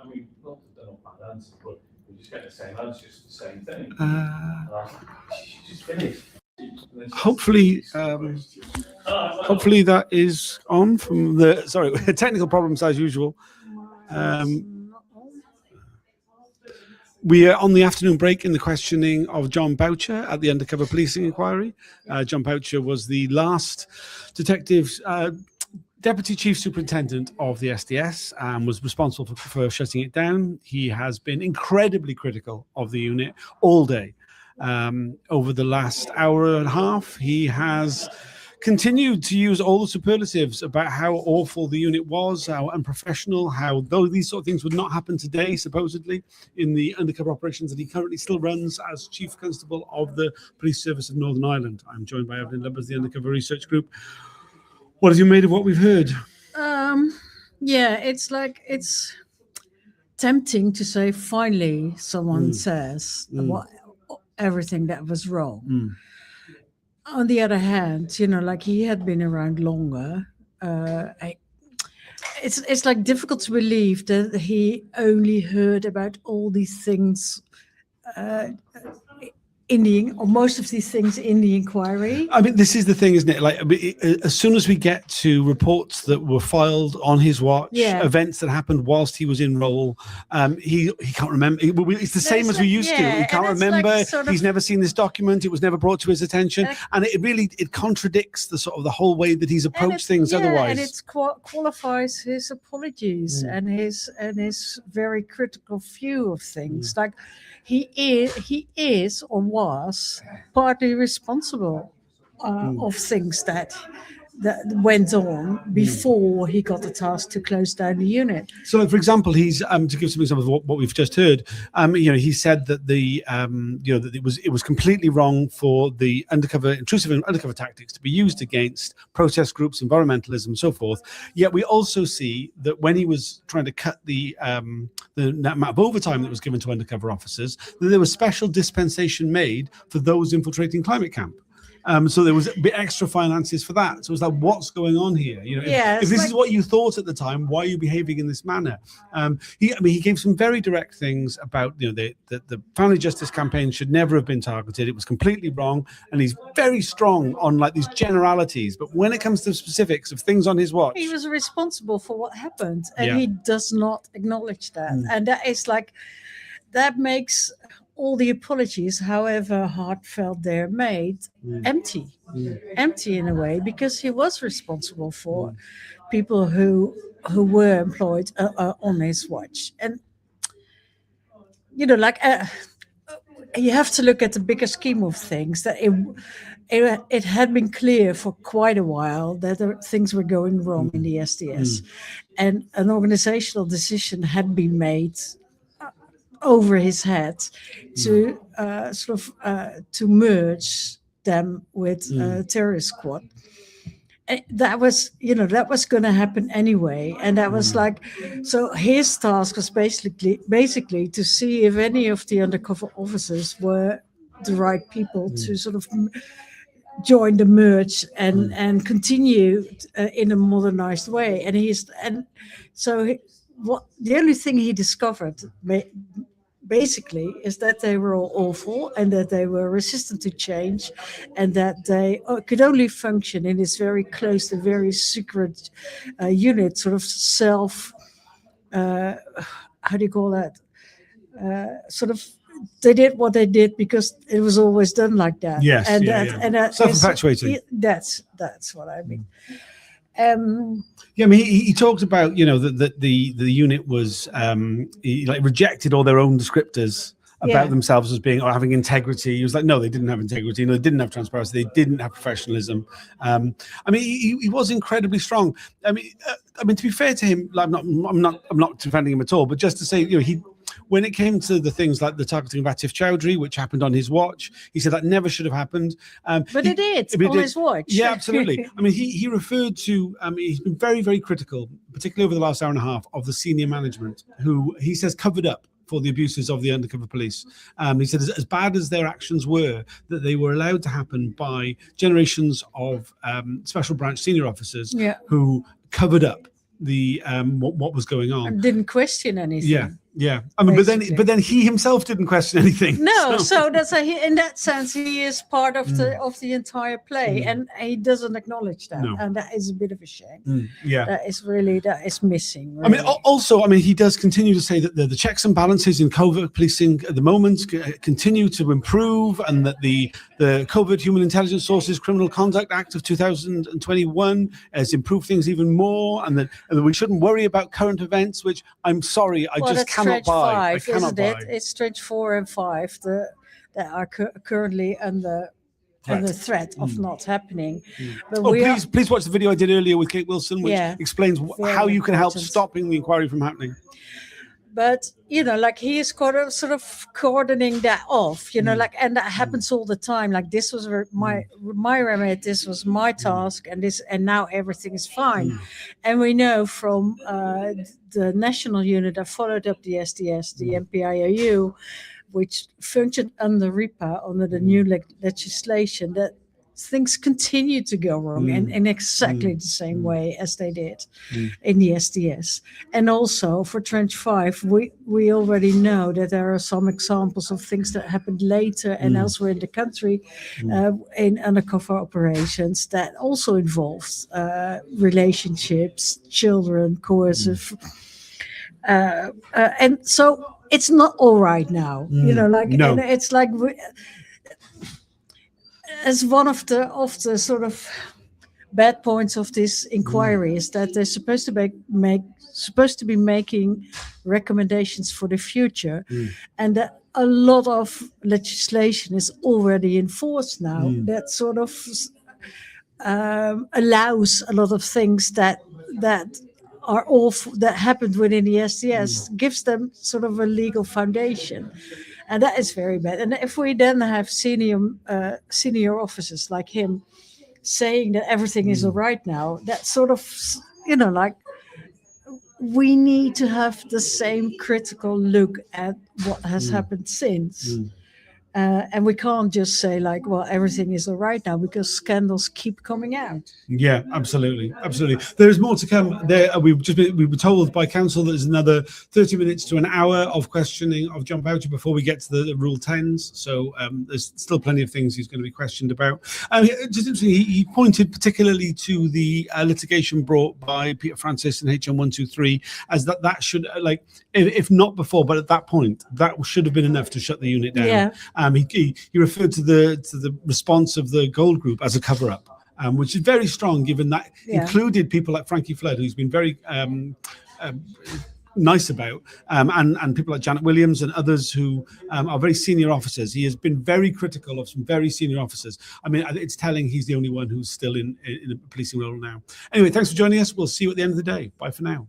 I mean, not that they're not bad answers, but we just get the same answer, just the same thing. She just finished. Hopefully that is on from the technical problems as usual. We are on the afternoon break in the questioning of Jon Boutcher at the undercover policing inquiry. Jon Boutcher was the last Deputy Chief Superintendent of the SDS and was responsible for shutting it down. He has been incredibly critical of the unit all day. Over the last hour and a half, he has continued to use all the superlatives about how awful the unit was, how unprofessional, how though these sort of things would not happen today, supposedly, in the undercover operations that he currently still runs as Chief Constable of the Police Service of Northern Ireland. I'm joined by Evelyn Lubbers, the Undercover Research Group. What have you made of what we've heard? It's tempting to say finally someone says everything that was wrong. On the other hand, he had been around longer. It's like difficult to believe that he only heard about all these things or most of these things in the inquiry. I mean, this is the thing, isn't it? Like, as soon as we get to reports that were filed on his watch, events that happened whilst he was in role, he can't remember. It's the same as we used to. He can't remember. He's never seen this document. It was never brought to his attention, and it contradicts the whole way that he's approached things. Otherwise, and it qualifies his apologies and his very critical view of things. Like he is or was partly responsible of things that went on before he got the task to close down the unit. So, like, for example, he's to give some example of what we've just heard. He said that that it was completely wrong for the intrusive undercover tactics to be used against protest groups, environmentalism, and so forth. Yet we also see that when he was trying to cut the amount of overtime that was given to undercover officers, that there was special dispensation made for those infiltrating climate camp. So there was a bit extra finances for that. So it's like, what's going on here? If this is what you thought at the time, why are you behaving in this manner? He gave some very direct things about the family justice campaign should never have been targeted. It was completely wrong, and he's very strong on like these generalities. But when it comes to specifics of things on his watch, he was responsible for what happened, and he does not acknowledge that. And that makes all the apologies, however heartfelt they're made, empty in a way, because he was responsible for people who were employed on his watch. And you have to look at the bigger scheme of things. That it had been clear for quite a while that things were going wrong in the SDS, and an organizational decision had been made over his head to to merge them with terrorist squad. And that was going to happen anyway, and that was so his task was basically to see if any of the undercover officers were the right people to sort of join the merge and continue in a modernized way. The only thing he discovered basically is that they were all awful and that they were resistant to change, and that they could only function in this very close and very secret unit, sort of how do you call that? They did what they did because it was always done like that. Yes, and self-infatuated. That's what I mean. He talked about that the unit was rejected all their own descriptors about themselves as being or having integrity. He was like, no, they didn't have integrity. No, they didn't have transparency. They didn't have professionalism. He was incredibly strong. To be fair to him, I'm not defending him at all, but just to say, when it came to the things like the targeting of Atif Chowdhury, which happened on his watch, he said that never should have happened. But it did on his watch. Yeah, absolutely. He referred to, he's been very, very critical, particularly over the last hour and a half, of the senior management, who he says covered up for the abuses of the undercover police. He said as bad as their actions were, that they were allowed to happen by generations of special branch senior officers who covered up the what was going on. And didn't question anything. Yeah. I mean, Basically. but then he himself didn't question anything. No, so that's in that sense he is part of the entire play, and he doesn't acknowledge that, No. and that is a bit of a shame. Yeah. That is missing. I mean, really. also, I mean, he does continue to say that the checks and balances in covert policing at the moment continue to improve, and that the Covert Human Intelligence Sources Criminal Conduct Act of 2021 has improved things even more, and that we shouldn't worry about current events, which I'm sorry, I just that's cannot Stretch buy. 5, isn't it? It's Stretch 4 and 5 that are currently under threat of not happening. But Please watch the video I did earlier with Kate Wilson, which explains how you can help stopping the inquiry from happening. But like he is sort of cordoning that off, like, and that happens all the time. Like, this was my remit, this was my task, and now everything is fine. And we know from the national unit that followed up the SDS, the MPIOU, which functioned under RIPA, under the new legislation, that things continue to go wrong in exactly the same way as they did in the SDS. And also for Trench 5, we already know that there are some examples of things that happened later and elsewhere in the country in undercover operations that also involved relationships, children, coercive. And so it's not all right now, and it's like as one of the sort of bad points of this inquiry is that they're supposed to be making recommendations for the future, and that a lot of legislation is already in force now that sort of allows a lot of things that are awful that happened within the SDS, gives them sort of a legal foundation. And that is very bad. And if we then have senior officers like him saying that everything is all right now, that sort of, like, we need to have the same critical look at what has happened since. And we can't just say like, well, everything is all right now, because scandals keep coming out. Yeah, absolutely. There is more to come. We were told by counsel that there's another 30 minutes to an hour of questioning of Jon Boutcher before we get to the Rule 10s. So there's still plenty of things he's going to be questioned about. Just interesting, he pointed particularly to the litigation brought by Peter Francis and HM123 as that should, like, if not before, but at that point, that should have been enough to shut the unit down. Yeah. He referred to the response of the Gold Group as a cover-up, which is very strong, given that included people like Frankie Flood, who's been very nice about, and people like Janet Williams and others who are very senior officers. He has been very critical of some very senior officers. I mean, it's telling he's the only one who's still in a policing role now. Anyway, thanks for joining us. We'll see you at the end of the day. Bye for now.